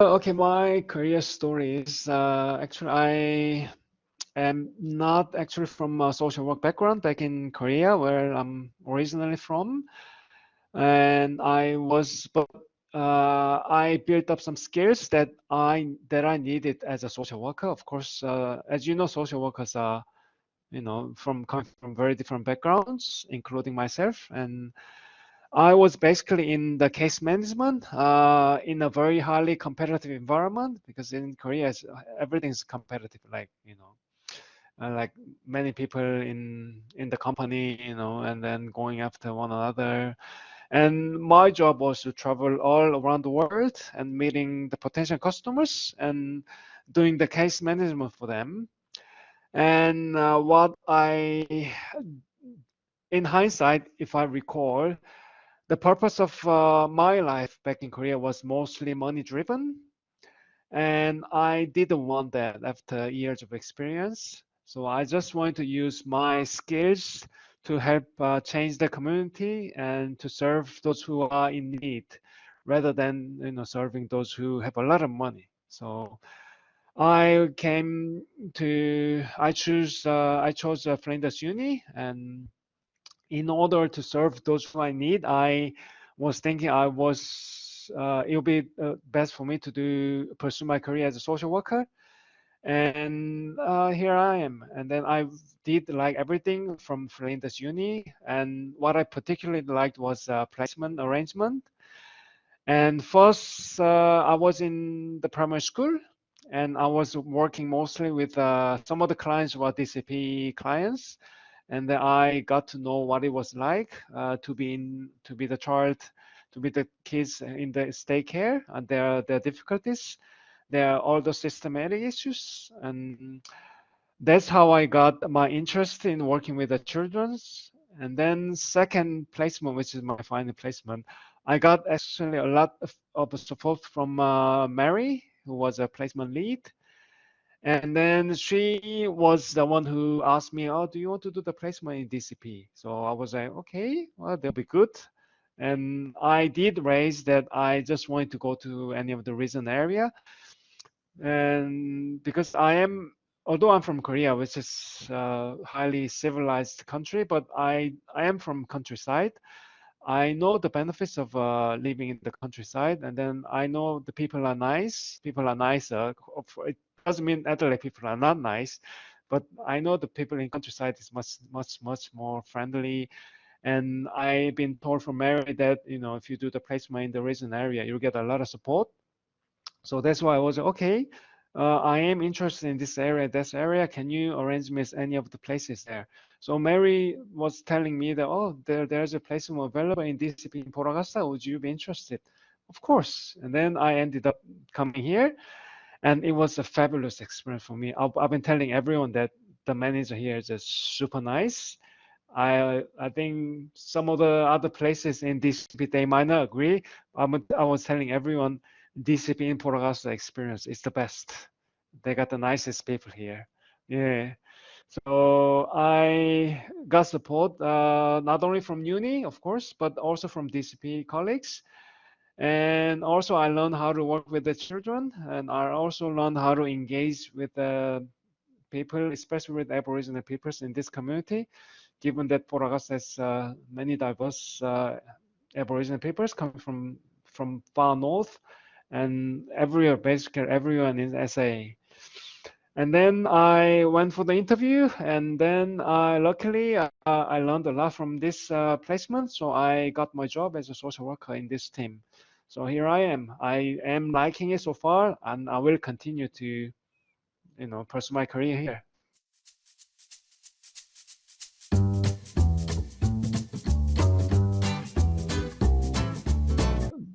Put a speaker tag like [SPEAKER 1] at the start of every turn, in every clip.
[SPEAKER 1] Okay, my career story is actually I am not actually from a social work background back in Korea, where I'm originally from, and I built up some skills that I needed as a social worker. Of course, as you know, social workers are from coming from very different backgrounds, including myself, and I was basically in the case management in a very highly competitive environment because in Korea, everything's competitive, like many people in the company, and then going after one another. And my job was to travel all around the world and meeting the potential customers and doing the case management for them. And in hindsight, if I recall, the purpose of my life back in Korea was mostly money driven, and I didn't want that after years of experience. So I just wanted to use my skills to help change the community and to serve those who are in need, rather than serving those who have a lot of money. So I chose Flinders Uni, and in order to serve those who I need, I was thinking it would be best for me to pursue my career as a social worker. And here I am. And then I did like everything from Flinders Uni. And what I particularly liked was placement arrangement. And first, I was in the primary school, and I was working mostly with some of the clients were DCP clients, and then I got to know what it was like to be the child, to be the kids in the state care, and their difficulties, their all the systematic issues, and that's how I got my interest in working with the children's. And then second placement, which is my final placement, I got actually a lot of support from Mary, who was a placement lead. And then she was the one who asked me, "Oh, do you want to do the placement in DCP?" So I was like, "Okay, well, that'll be good." And I did raise that I just wanted to go to any of the region area, and because although I'm from Korea, which is a highly civilized country, but I am from countryside. I know the benefits of living in the countryside, and then I know the people are nice. People are nicer. It doesn't mean elderly people are not nice, but I know the people in countryside is much, much, much more friendly. And I've been told from Mary that if you do the placement in the region area, you'll get a lot of support. So that's why I was okay. I am interested in this area, this area. Can you arrange me as any of the places there? So Mary was telling me that, oh, there's a place available in DCP in Poragasa. Would you be interested? Of course. And then I ended up coming here, and it was a fabulous experience for me. I've been telling everyone that the manager here is just super nice. I think some of the other places in DCP they might not agree. I was telling everyone DCP in Portugal's experience is the best. They got the nicest people here. Yeah. So I got support not only from uni, of course, but also from DCP colleagues. And also I learned how to work with the children, and I also learned how to engage with the people, especially with Aboriginal peoples in this community, given that Poragas has many diverse Aboriginal peoples coming from far north, and basically everyone is SA. And then I went for the interview, and then luckily I learned a lot from this placement, so I got my job as a social worker in this team. So here I am. I am liking it so far, and I will continue to, pursue my career here.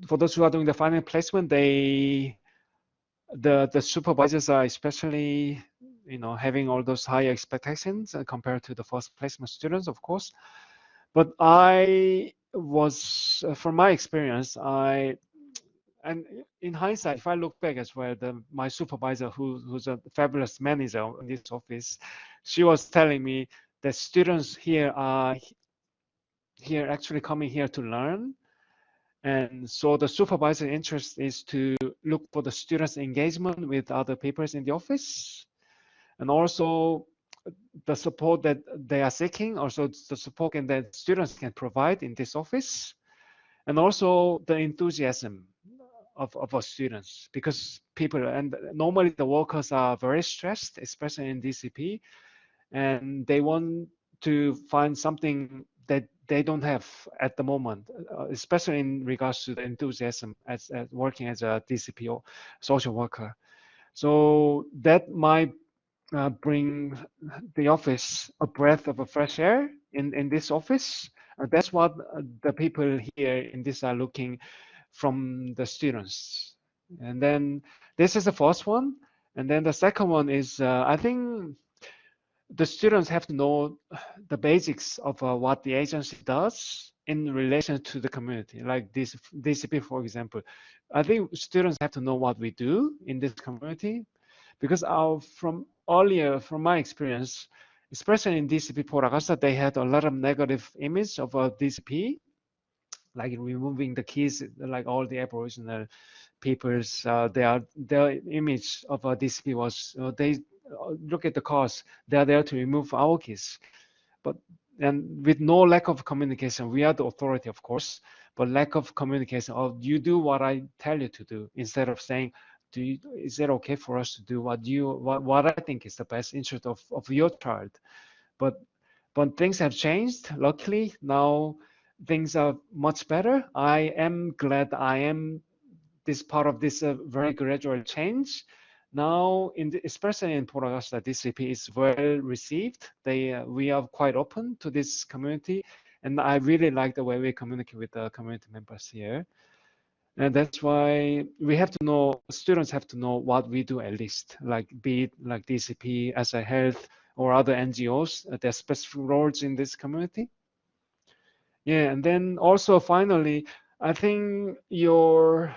[SPEAKER 1] For those who are doing the final placement, the supervisors are especially having all those high expectations compared to the first placement students, of course. But from my experience, and in hindsight, if I look back as well, my supervisor, who's a fabulous manager in this office, she was telling me that students here are here actually coming here to learn, And so the supervisor interest is to look for the students' engagement with other papers in the office, and also the support that they are seeking, also the support that students can provide in this office, and also the enthusiasm of our students, because people and normally the workers are very stressed, especially in DCP, and they want to find something that they don't have at the moment, especially in regards to the enthusiasm as working as a DCP or social worker. So that might bring the office a breath of a fresh air in this office. That's what the people here in this are looking from the students. And then this is the first one. And then the second one is, I think the students have to know the basics of what the agency does in relation to the community, like this DCP, for example. I think students have to know what we do in this community, because from earlier, from my experience, especially in DCP Port Augusta, they had a lot of negative image of DCP, like removing the keys, like all the Aboriginal peoples, their image of DCP was they look at the cause, they're there to remove our keys, but and with no lack of communication, we are the authority, of course, but lack of communication. Oh, you do what I tell you to do, instead of saying, is it okay for us to do what I think is the best interest of your child? But things have changed. Luckily, now things are much better. I am glad I am this part of this very gradual change. Now, especially in Port Augusta, DCP is well received. We are quite open to this community, and I really like the way we communicate with the community members here. And that's why we have to know, students have to know what we do at least, like be it like DCP, as a health, or other NGOs, their specific roles in this community. Yeah, and then also finally, I think your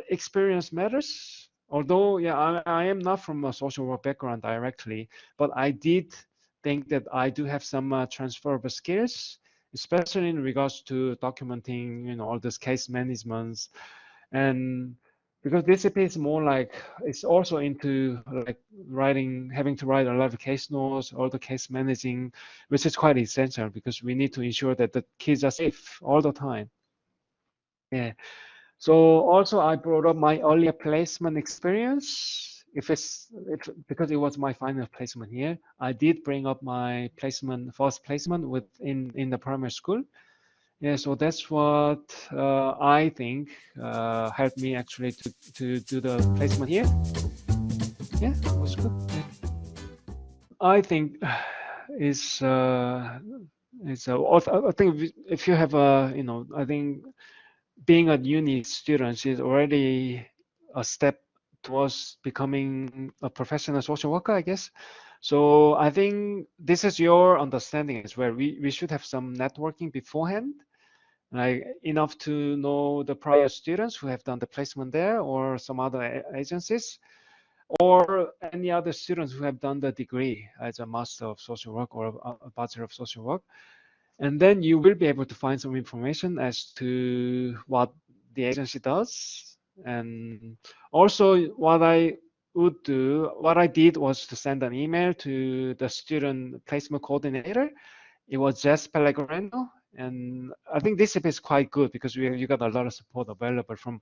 [SPEAKER 1] experience matters. Although, yeah, I am not from a social work background directly, but I did think that I do have some transferable skills, especially in regards to documenting, all this case management, and because DCP is more like, it's also into like having to write a lot of case notes, all the case managing, which is quite essential because we need to ensure that the kids are safe all the time. Yeah. So also I brought up my earlier placement experience. Because it was my final placement here, I did bring up my first placement in the primary school. Yeah, so that's what I think helped me actually to do the placement here. Yeah, it was good. Yeah. I think I think if you have I think being a uni student is already a step towards becoming a professional social worker, I guess. So I think this is your understanding as well. We should have some networking beforehand, like enough to know the prior students who have done the placement there, or some other agencies, or any other students who have done the degree as a Master of Social Work or a Bachelor of Social Work. And then you will be able to find some information as to what the agency does. And also what I did was to send an email to the student placement coordinator. It was Jess Pellegrino, and I think this is quite good because you got a lot of support available from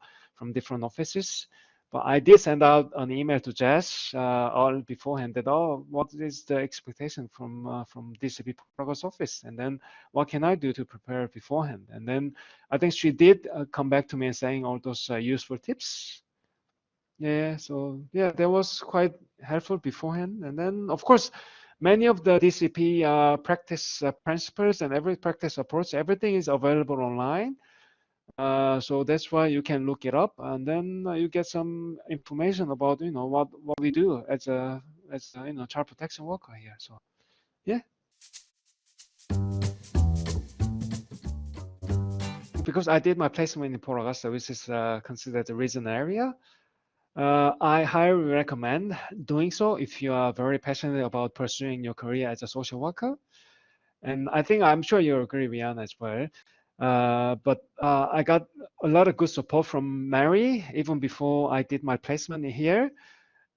[SPEAKER 1] different offices. But I did send out an email to Jess all beforehand that, what is the expectation from DCP Progress office, and then what can I do to prepare beforehand? And then I think she did come back to me and saying all those useful tips. Yeah, so yeah, that was quite helpful beforehand. And then, of course, many of the DCP practice principles and every practice approach, everything is available online. So that's why you can look it up, and then you get some information about what we do as a child protection worker here. So yeah, because I did my placement in Port Augusta, which is considered a regional area. I highly recommend doing so if you are very passionate about pursuing your career as a social worker. And I'm sure you agree, Rihanna, as well. But I got a lot of good support from Mary even before I did my placement here.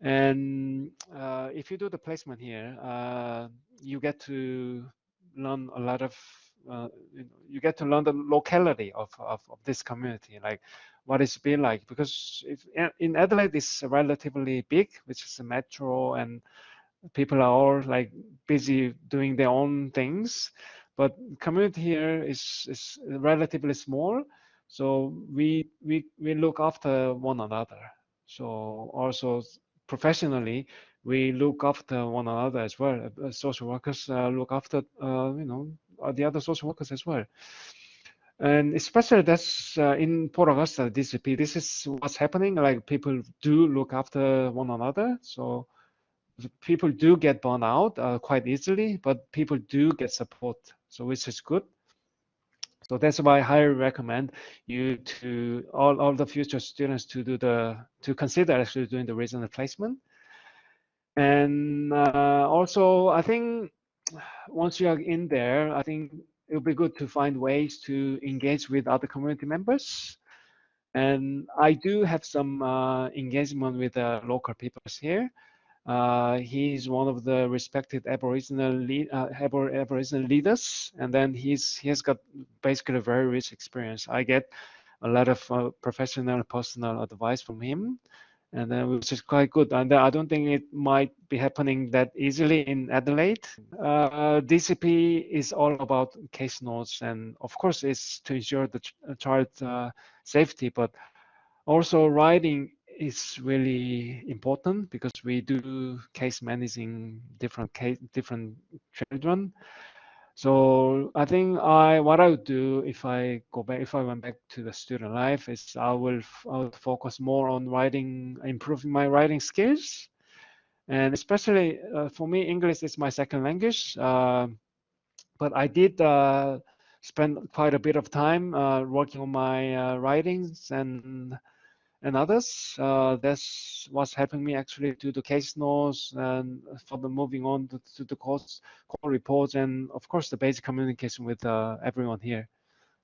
[SPEAKER 1] And if you do the placement here, you get to learn a lot of, you get to learn the locality of this community, like what it's been like. Because if in Adelaide, it's relatively big, which is a metro, and people are all like busy doing their own things. But community here is relatively small, so we look after one another. So also professionally, we look after one another as well. Social workers look after the other social workers as well. And especially that's in Port Augusta DCP. This is what's happening. Like people do look after one another. So people do get burned out quite easily, but people do get support, so which is good. So that's why I highly recommend you to all the future students to consider actually doing the regional placement. And also, I think once you are in there, I think it'll be good to find ways to engage with other community members. And I do have some engagement with the local peoples here. He's one of the respected Aboriginal leaders, and then he has got basically a very rich experience. I get a lot of professional, personal advice from him, and then which is quite good. And I don't think it might be happening that easily in Adelaide. DCP is all about case notes, and of course, it's to ensure the child safety, but also writing is really important because we do case managing different children. So I think what I would do if I went back to the student life is I would focus more on writing, improving my writing skills, and especially for me, English is my second language. But I did spend quite a bit of time working on my writings and others. That's what's helping me actually to the case notes and for the moving on to the call reports, and of course the basic communication with everyone here.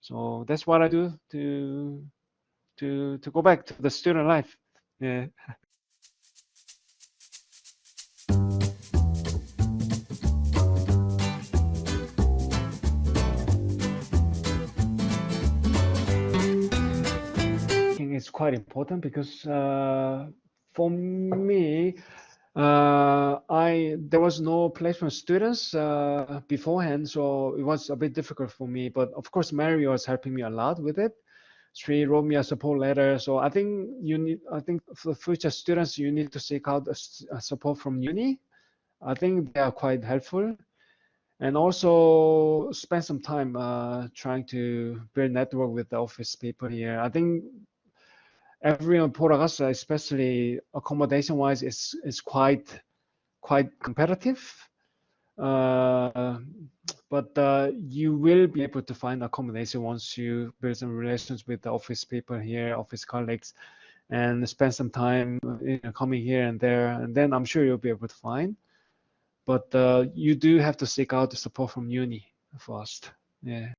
[SPEAKER 1] So that's what I do to go back to the student life. Yeah. I think it's quite important because for me, there was no placement students beforehand, so it was a bit difficult for me. But of course, Mary was helping me a lot with it. She wrote me a support letter. So I think for future students, you need to seek out support from uni. I think they are quite helpful. And also spend some time trying to build network with the office people here. I think everyone in Port Augusta, especially accommodation wise, is quite competitive. Uh, but you will be able to find accommodation once you build some relations with the office people here, office colleagues, and spend some time coming here and there, and then I'm sure you'll be able to find. But you do have to seek out the support from uni first. Yeah.